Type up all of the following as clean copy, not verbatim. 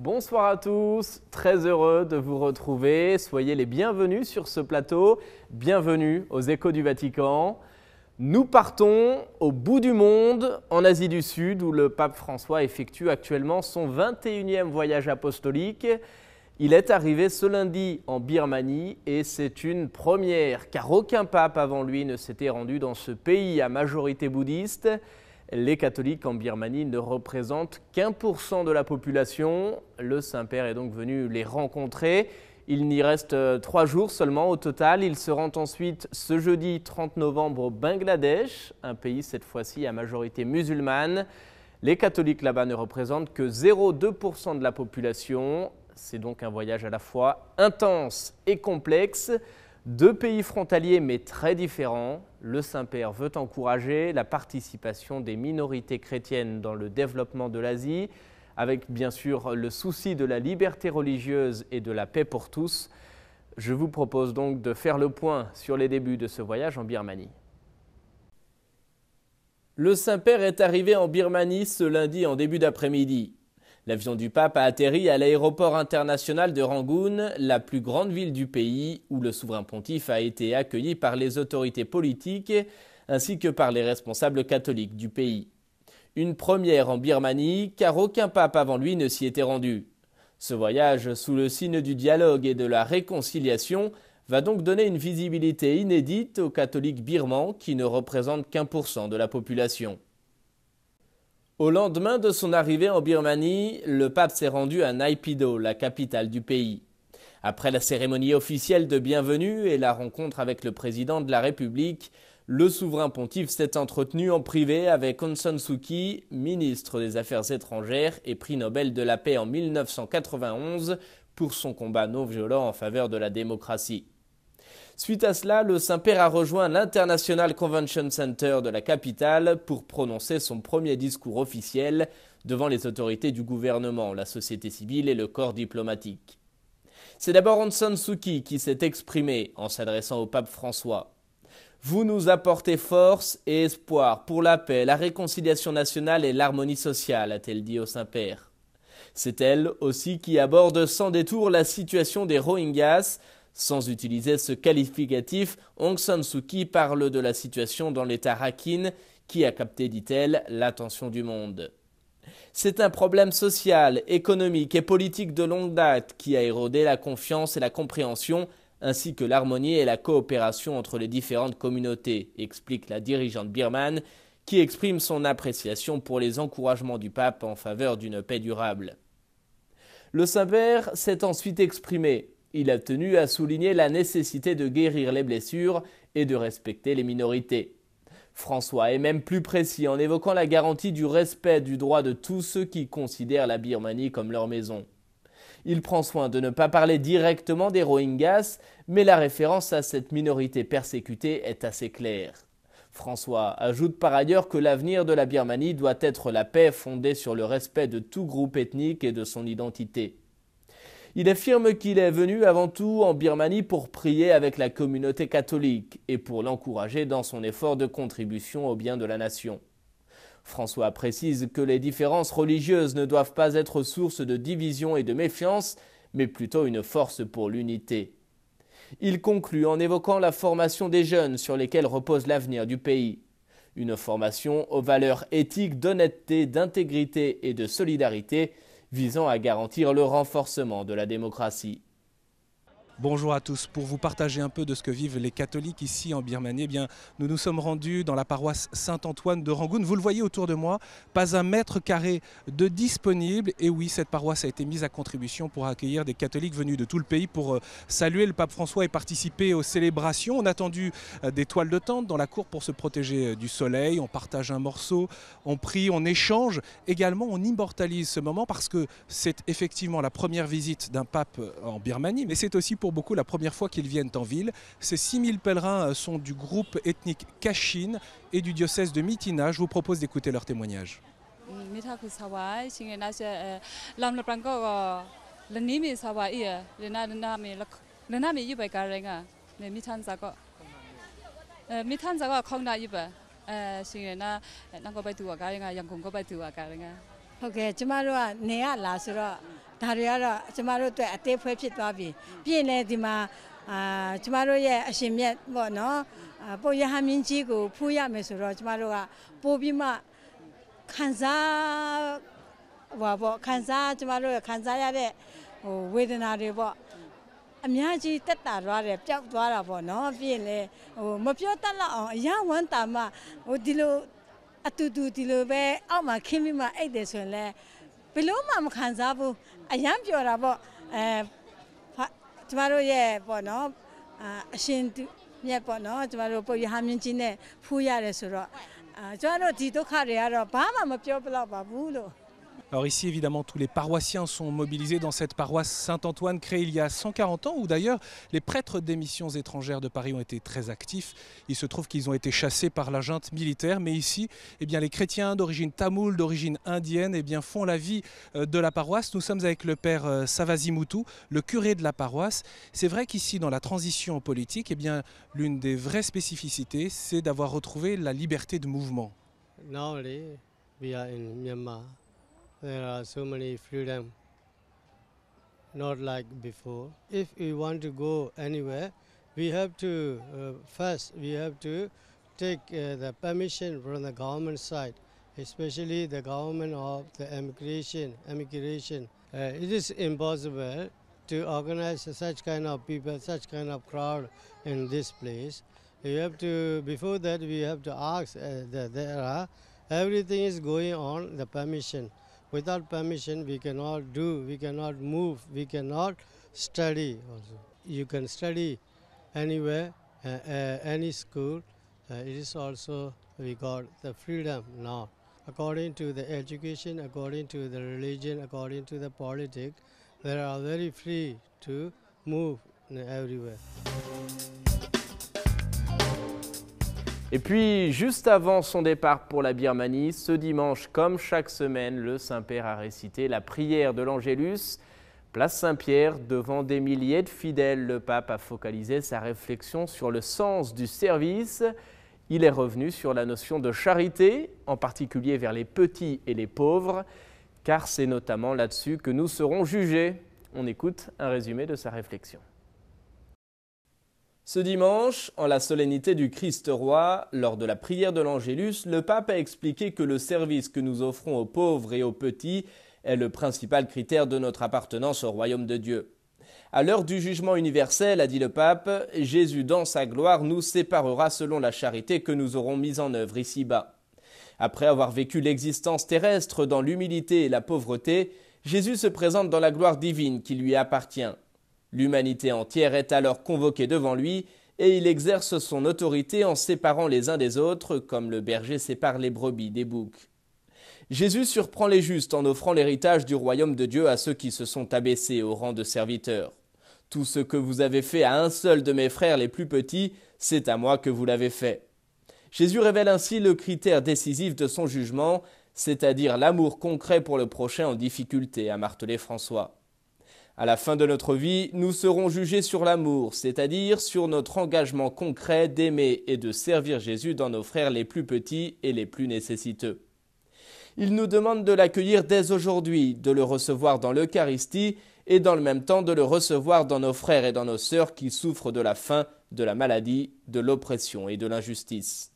Bonsoir à tous, très heureux de vous retrouver. Soyez les bienvenus sur ce plateau. Bienvenue aux Échos du Vatican. Nous partons au bout du monde, en Asie du Sud, où le pape François effectue actuellement son 21e voyage apostolique. Il est arrivé ce lundi en Birmanie et c'est une première, car aucun pape avant lui ne s'était rendu dans ce pays à majorité bouddhiste. Les catholiques en Birmanie ne représentent qu'1% de la population. Le Saint-Père est donc venu les rencontrer. Il n'y reste 3 jours seulement au total. Il se rend ensuite ce jeudi 30 novembre au Bangladesh, un pays cette fois-ci à majorité musulmane. Les catholiques là-bas ne représentent que 0,2% de la population. C'est donc un voyage à la fois intense et complexe. 2 pays frontaliers mais très différents. Le Saint-Père veut encourager la participation des minorités chrétiennes dans le développement de l'Asie, avec bien sûr le souci de la liberté religieuse et de la paix pour tous. Je vous propose donc de faire le point sur les débuts de ce voyage en Birmanie. Le Saint-Père est arrivé en Birmanie ce lundi en début d'après-midi. L'avion du pape a atterri à l'aéroport international de Rangoon, la plus grande ville du pays, où le souverain pontife a été accueilli par les autorités politiques ainsi que par les responsables catholiques du pays. Une première en Birmanie, car aucun pape avant lui ne s'y était rendu. Ce voyage, sous le signe du dialogue et de la réconciliation, va donc donner une visibilité inédite aux catholiques birmans qui ne représentent qu'1% de la population. Au lendemain de son arrivée en Birmanie, le pape s'est rendu à Naypyidaw, la capitale du pays. Après la cérémonie officielle de bienvenue et la rencontre avec le président de la République, le souverain pontife s'est entretenu en privé avec Aung San Suu Kyi, ministre des Affaires étrangères et prix Nobel de la paix en 1991 pour son combat non violent en faveur de la démocratie. Suite à cela, le Saint-Père a rejoint l'International Convention Center de la capitale pour prononcer son premier discours officiel devant les autorités du gouvernement, la société civile et le corps diplomatique. C'est d'abord Aung San Suu Kyi qui s'est exprimé en s'adressant au pape François. « Vous nous apportez force et espoir pour la paix, la réconciliation nationale et l'harmonie sociale », a-t-elle dit au Saint-Père. C'est elle aussi qui aborde sans détour la situation des Rohingyas. Sans utiliser ce qualificatif, Aung San Suu Kyi parle de la situation dans l'État Rakhine qui a capté, dit-elle, l'attention du monde. C'est un problème social, économique et politique de longue date qui a érodé la confiance et la compréhension ainsi que l'harmonie et la coopération entre les différentes communautés, explique la dirigeante birmane qui exprime son appréciation pour les encouragements du pape en faveur d'une paix durable. Le Saint-Père s'est ensuite exprimé. Il a tenu à souligner la nécessité de guérir les blessures et de respecter les minorités. François est même plus précis en évoquant la garantie du respect du droit de tous ceux qui considèrent la Birmanie comme leur maison. Il prend soin de ne pas parler directement des Rohingyas, mais la référence à cette minorité persécutée est assez claire. François ajoute par ailleurs que l'avenir de la Birmanie doit être la paix fondée sur le respect de tout groupe ethnique et de son identité. Il affirme qu'il est venu avant tout en Birmanie pour prier avec la communauté catholique et pour l'encourager dans son effort de contribution au bien de la nation. François précise que les différences religieuses ne doivent pas être source de division et de méfiance, mais plutôt une force pour l'unité. Il conclut en évoquant la formation des jeunes sur lesquels repose l'avenir du pays. Une formation aux valeurs éthiques d'honnêteté, d'intégrité et de solidarité, visant à garantir le renforcement de la démocratie. Bonjour à tous. Pour vous partager un peu de ce que vivent les catholiques ici en Birmanie, nous nous sommes rendus dans la paroisse Saint-Antoine de Rangoon. Vous le voyez autour de moi, pas un mètre carré de disponible. Et oui, cette paroisse a été mise à contribution pour accueillir des catholiques venus de tout le pays pour saluer le pape François et participer aux célébrations. On a tendu des toiles de tente dans la cour pour se protéger du soleil. On partage un morceau, on prie, on échange. Également, on immortalise ce moment parce que c'est effectivement la première visite d'un pape en Birmanie, mais c'est aussi pour beaucoup la première fois qu'ils viennent en ville. Ces 6000 pèlerins sont du groupe ethnique Kachin et du diocèse de Myitkyina. Je vous propose d'écouter leur témoignage. ဒါတွေကတော့ကျမတို့အတွက်အသေးဖွဲဖြစ်သွားပြီပြီးရင်လည်းဒီမှာကျမတို့ရဲ့အရှင်မြတ်ပေါ့နော်ပုပ်ရဟန်းမင်းကြီးကိုဖူးရမယ်ဆိုတော့ကျမတို့ကပို့ပြီးမှခံစားကျမတို့ခံစားရတဲ့ဝေဒနာတွေပေါ့အများကြီးတက်တာရတယ်ပျောက်သွားတာပေါ့နော်ပြီးရင်လည်းမပြောတတ်လောက်အောင်အရဝမ်းတာမှဒီလိုအတူတူဒီလိုပဲအောက်မှာခင်းပြီးမှအိတ်တယ်ဆိုရင်လည်းဘယ်လို့မှမခံစားဘူးအရမ်းပျော်တာပေါ့ကျမတို့ရဲ့ပေါ့နော်အရှင်မြတ်ပေါ့နော်ကျမတို့ပုပ်ရဟန်းမင်းကြီးနဲ့ဖူးရတယ်ဆိုတော့ကျမတို့ဒီဒုက္ခတွေကတော့ဘာမှမပြောပြတော့ပါဘူးလို့ Alors ici, évidemment, tous les paroissiens sont mobilisés dans cette paroisse Saint-Antoine créée il y a 140 ans, où d'ailleurs les prêtres des missions étrangères de Paris ont été très actifs. Il se trouve qu'ils ont été chassés par la junte militaire, mais ici, eh bien, les chrétiens d'origine tamoule, d'origine indienne, eh bien, font la vie de la paroisse. Nous sommes avec le père Savazimoutou, le curé de la paroisse. C'est vrai qu'ici, dans la transition politique, eh bien, l'une des vraies spécificités, c'est d'avoir retrouvé la liberté de mouvement. Nowadays, we are in Myanmar. There are so many freedom, not like before. If we want to go anywhere, we have to first we have to take the permission from the government side, especially the government of the immigration. It is impossible to organize such kind of people, such kind of crowd in this place. You have to before that we have to ask everything is going on the permission. Without permission, we cannot move, we cannot study also. You can study anywhere, any school. It is also, we got the freedom now. According to the education, according to the religion, according to the politics, they are very free to move everywhere. Et puis, juste avant son départ pour la Birmanie, ce dimanche, comme chaque semaine, le Saint-Père a récité la prière de l'Angélus. Place Saint-Pierre, devant des milliers de fidèles, le pape a focalisé sa réflexion sur le sens du service. Il est revenu sur la notion de charité, en particulier vers les petits et les pauvres, car c'est notamment là-dessus que nous serons jugés. On écoute un résumé de sa réflexion. Ce dimanche, en la solennité du Christ roi, lors de la prière de l'Angélus, le pape a expliqué que le service que nous offrons aux pauvres et aux petits est le principal critère de notre appartenance au royaume de Dieu. À l'heure du jugement universel, a dit le pape, Jésus dans sa gloire nous séparera selon la charité que nous aurons mise en œuvre ici-bas. Après avoir vécu l'existence terrestre dans l'humilité et la pauvreté, Jésus se présente dans la gloire divine qui lui appartient. L'humanité entière est alors convoquée devant lui et il exerce son autorité en séparant les uns des autres comme le berger sépare les brebis des boucs. Jésus surprend les justes en offrant l'héritage du royaume de Dieu à ceux qui se sont abaissés au rang de serviteurs. Tout ce que vous avez fait à un seul de mes frères les plus petits, c'est à moi que vous l'avez fait. Jésus révèle ainsi le critère décisif de son jugement, c'est-à-dire l'amour concret pour le prochain en difficulté, a martelé François. À la fin de notre vie, nous serons jugés sur l'amour, c'est-à-dire sur notre engagement concret d'aimer et de servir Jésus dans nos frères les plus petits et les plus nécessiteux. Il nous demande de l'accueillir dès aujourd'hui, de le recevoir dans l'Eucharistie et dans le même temps de le recevoir dans nos frères et dans nos sœurs qui souffrent de la faim, de la maladie, de l'oppression et de l'injustice.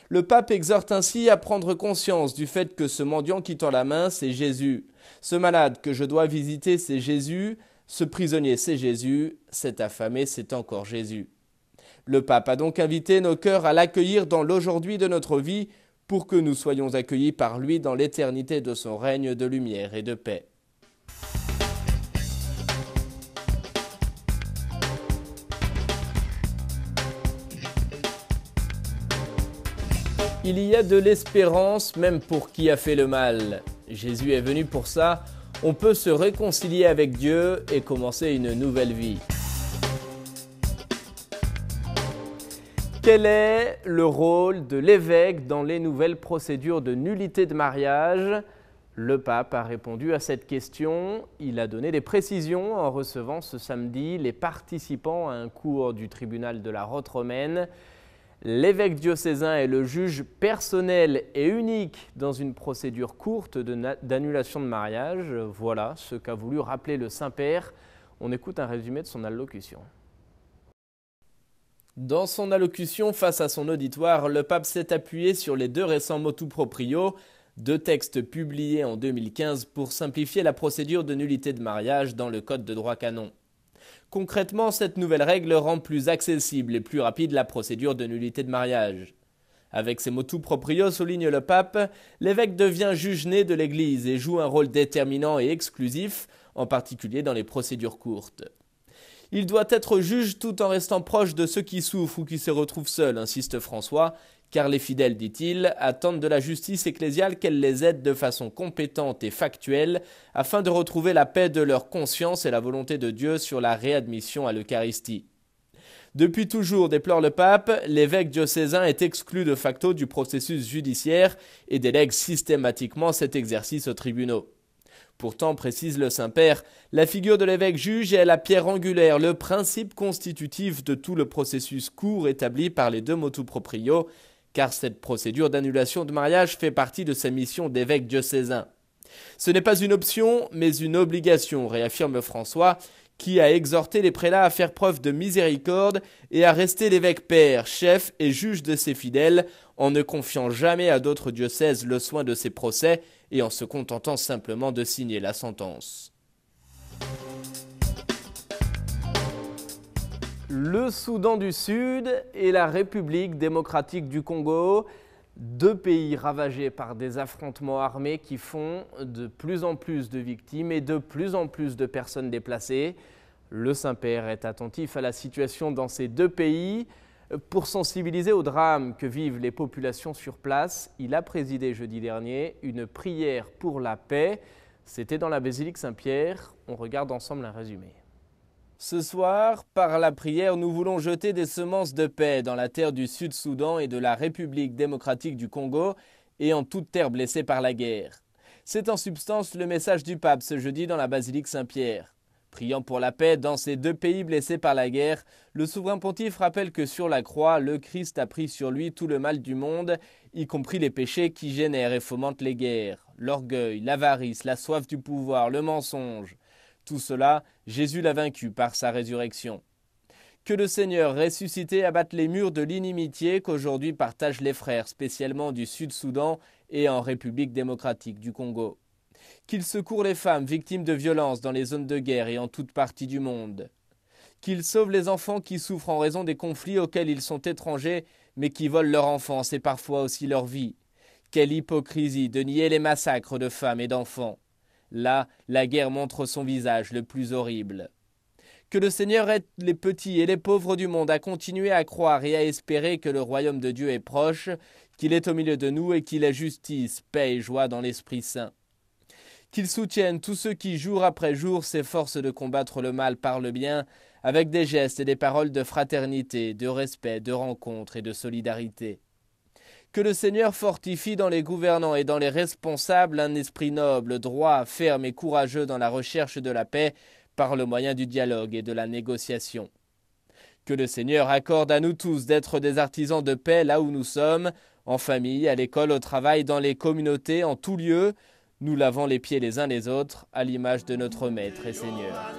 Le pape exhorte ainsi à prendre conscience du fait que ce mendiant qui tend la main, c'est Jésus. Ce malade que je dois visiter, c'est Jésus. Ce prisonnier, c'est Jésus. Cet affamé, c'est encore Jésus. Le pape a donc invité nos cœurs à l'accueillir dans l'aujourd'hui de notre vie pour que nous soyons accueillis par lui dans l'éternité de son règne de lumière et de paix. Il y a de l'espérance même pour qui a fait le mal. Jésus est venu pour ça. On peut se réconcilier avec Dieu et commencer une nouvelle vie. Quel est le rôle de l'évêque dans les nouvelles procédures de nullité de mariage? Le pape a répondu à cette question. Il a donné des précisions en recevant ce samedi les participants à un cours du tribunal de la Rote romaine. L'évêque diocésain est le juge personnel et unique dans une procédure courte d'annulation de mariage. Voilà ce qu'a voulu rappeler le Saint-Père. On écoute un résumé de son allocution. Dans son allocution face à son auditoire, le pape s'est appuyé sur les 2 récents motu proprio, 2 textes publiés en 2015 pour simplifier la procédure de nullité de mariage dans le Code de droit canon. Concrètement, cette nouvelle règle rend plus accessible et plus rapide la procédure de nullité de mariage. Avec ces motu proprio, souligne le pape, l'évêque devient juge né de l'Église et joue un rôle déterminant et exclusif, en particulier dans les procédures courtes. Il doit être juge tout en restant proche de ceux qui souffrent ou qui se retrouvent seuls, insiste François, car les fidèles, dit-il, attendent de la justice ecclésiale qu'elle les aide de façon compétente et factuelle afin de retrouver la paix de leur conscience et la volonté de Dieu sur la réadmission à l'Eucharistie. Depuis toujours, déplore le pape, l'évêque diocésain est exclu de facto du processus judiciaire et délègue systématiquement cet exercice aux tribunaux. Pourtant, précise le Saint-Père, la figure de l'évêque juge est la pierre angulaire, le principe constitutif de tout le processus court établi par les 2 motu proprio, car cette procédure d'annulation de mariage fait partie de sa mission d'évêque diocésain. Ce n'est pas une option, mais une obligation, réaffirme François, qui a exhorté les prélats à faire preuve de miséricorde et à rester l'évêque père, chef et juge de ses fidèles, en ne confiant jamais à d'autres diocèses le soin de ses procès et en se contentant simplement de signer la sentence. Le Soudan du Sud et la République démocratique du Congo, 2 pays ravagés par des affrontements armés qui font de plus en plus de victimes et de plus en plus de personnes déplacées. Le Saint-Père est attentif à la situation dans ces 2 pays. Pour sensibiliser au drame que vivent les populations sur place, il a présidé jeudi dernier une prière pour la paix. C'était dans la basilique Saint-Pierre. On regarde ensemble un résumé. Ce soir, par la prière, nous voulons jeter des semences de paix dans la terre du Sud-Soudan et de la République démocratique du Congo et en toute terre blessée par la guerre. C'est en substance le message du pape ce jeudi dans la basilique Saint-Pierre. Priant pour la paix dans ces 2 pays blessés par la guerre, le souverain pontife rappelle que sur la croix, le Christ a pris sur lui tout le mal du monde, y compris les péchés qui génèrent et fomentent les guerres, l'orgueil, l'avarice, la soif du pouvoir, le mensonge. Tout cela, Jésus l'a vaincu par sa résurrection. Que le Seigneur ressuscité abatte les murs de l'inimitié qu'aujourd'hui partagent les frères, spécialement du Sud-Soudan et en République démocratique du Congo. Qu'il secourt les femmes victimes de violences dans les zones de guerre et en toute partie du monde. Qu'il sauve les enfants qui souffrent en raison des conflits auxquels ils sont étrangers, mais qui volent leur enfance et parfois aussi leur vie. Quelle hypocrisie de nier les massacres de femmes et d'enfants. Là, la guerre montre son visage le plus horrible. Que le Seigneur aide les petits et les pauvres du monde à continuer à croire et à espérer que le royaume de Dieu est proche, qu'il est au milieu de nous et qu'il est justice, paix et joie dans l'Esprit Saint. Qu'il soutienne tous ceux qui, jour après jour, s'efforcent de combattre le mal par le bien, avec des gestes et des paroles de fraternité, de respect, de rencontre et de solidarité. Que le Seigneur fortifie dans les gouvernants et dans les responsables un esprit noble, droit, ferme et courageux dans la recherche de la paix par le moyen du dialogue et de la négociation. Que le Seigneur accorde à nous tous d'être des artisans de paix là où nous sommes, en famille, à l'école, au travail, dans les communautés, en tout lieu, nous lavant les pieds les uns les autres à l'image de notre Maître et Seigneur.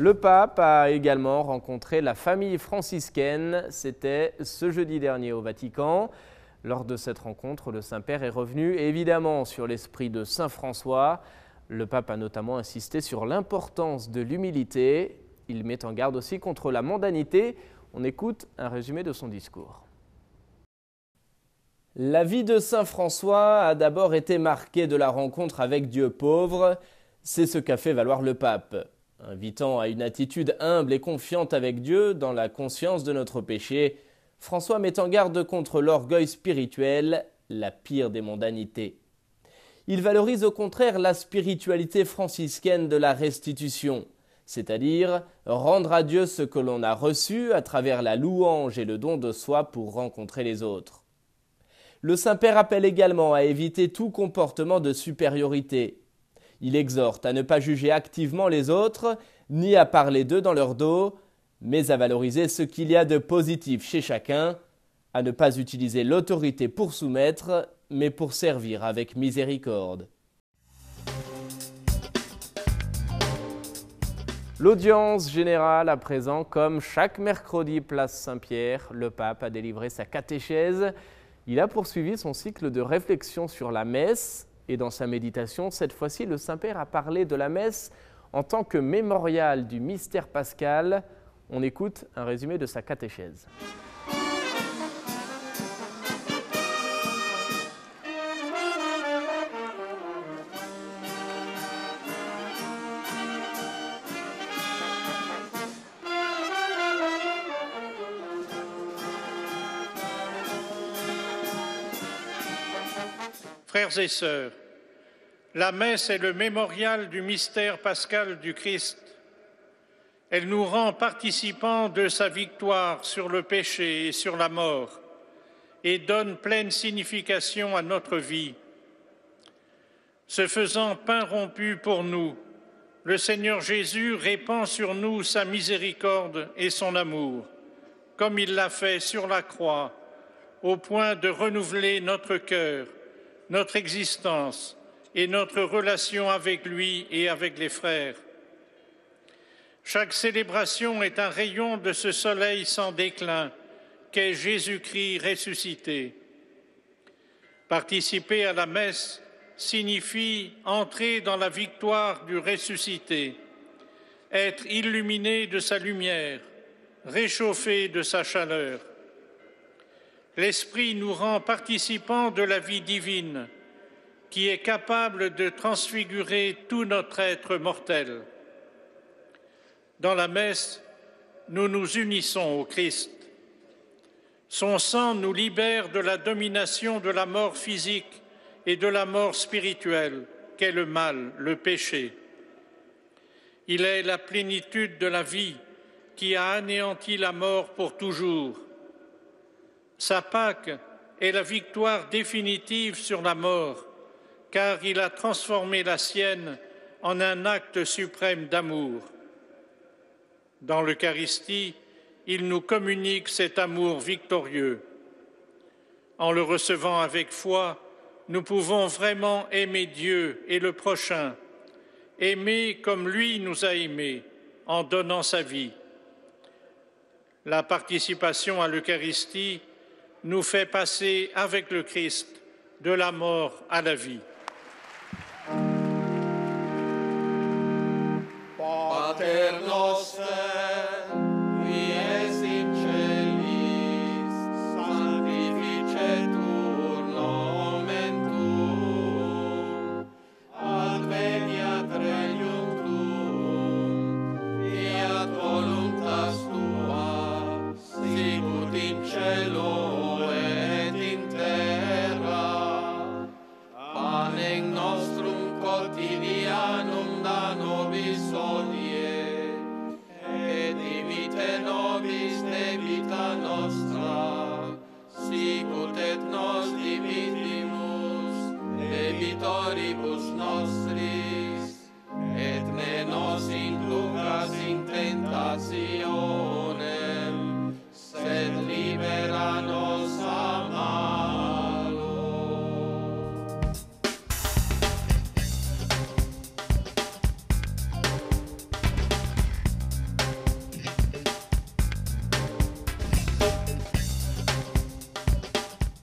Le pape a également rencontré la famille franciscaine, c'était ce jeudi dernier au Vatican. Lors de cette rencontre, le Saint-Père est revenu évidemment sur l'esprit de Saint François. Le pape a notamment insisté sur l'importance de l'humilité. Il met en garde aussi contre la mondanité. On écoute un résumé de son discours. La vie de Saint François a d'abord été marquée de la rencontre avec Dieu pauvre. C'est ce qu'a fait valoir le pape. Invitant à une attitude humble et confiante avec Dieu dans la conscience de notre péché, François met en garde contre l'orgueil spirituel, la pire des mondanités. Il valorise au contraire la spiritualité franciscaine de la restitution, c'est-à-dire rendre à Dieu ce que l'on a reçu à travers la louange et le don de soi pour rencontrer les autres. Le Saint-Père appelle également à éviter tout comportement de supériorité. Il exhorte à ne pas juger activement les autres, ni à parler d'eux dans leur dos, mais à valoriser ce qu'il y a de positif chez chacun, à ne pas utiliser l'autorité pour soumettre, mais pour servir avec miséricorde. L'audience générale à présent, comme chaque mercredi place Saint-Pierre, le pape a délivré sa catéchèse. Il a poursuivi son cycle de réflexion sur la messe. Et dans sa méditation, cette fois-ci, le Saint-Père a parlé de la messe en tant que mémorial du mystère pascal. On écoute un résumé de sa catéchèse. Frères et sœurs, la messe est le mémorial du mystère pascal du Christ. Elle nous rend participants de sa victoire sur le péché et sur la mort et donne pleine signification à notre vie. Se faisant pain rompu pour nous, le Seigneur Jésus répand sur nous sa miséricorde et son amour, comme il l'a fait sur la croix, au point de renouveler notre cœur, notre existence et notre relation avec lui et avec les frères. Chaque célébration est un rayon de ce soleil sans déclin qu'est Jésus-Christ ressuscité. Participer à la messe signifie entrer dans la victoire du ressuscité, être illuminé de sa lumière, réchauffé de sa chaleur. L'Esprit nous rend participants de la vie divine, qui est capable de transfigurer tout notre être mortel. Dans la messe, nous nous unissons au Christ. Son sang nous libère de la domination de la mort physique et de la mort spirituelle, qu'est le mal, le péché. Il est la plénitude de la vie qui a anéanti la mort pour toujours. Sa Pâque est la victoire définitive sur la mort, car il a transformé la sienne en un acte suprême d'amour. Dans l'Eucharistie, il nous communique cet amour victorieux. En le recevant avec foi, nous pouvons vraiment aimer Dieu et le prochain, aimer comme lui nous a aimés, en donnant sa vie. La participation à l'Eucharistie nous fait passer avec le Christ de la mort à la vie. Pater noster, qui es in celis, sanctificetur nomen tuum, adveniat regnum tuum, fiat voluntas tua, sicut in cielo et in terra. Panem nostrum quotidianum da nobis hodie, et dimite nobis debita nostra, sicut et nos dimitimus debitoribus nostris, et ne nos inducas in tentationem, sed libera nos a malo.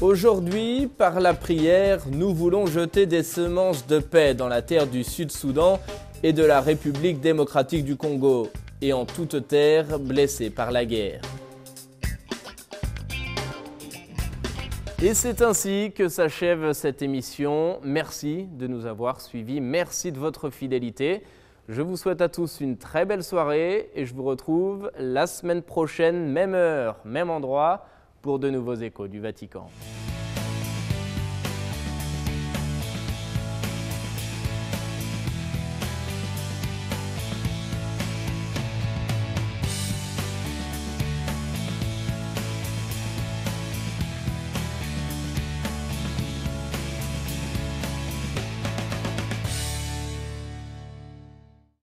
Aujourd'hui, par la prière, nous voulons jeter des semences de paix dans la terre du Sud-Soudan et de la République démocratique du Congo, et en toute terre blessée par la guerre. Et c'est ainsi que s'achève cette émission. Merci de nous avoir suivis, merci de votre fidélité. Je vous souhaite à tous une très belle soirée et je vous retrouve la semaine prochaine, même heure, même endroit, pour de nouveaux échos du Vatican.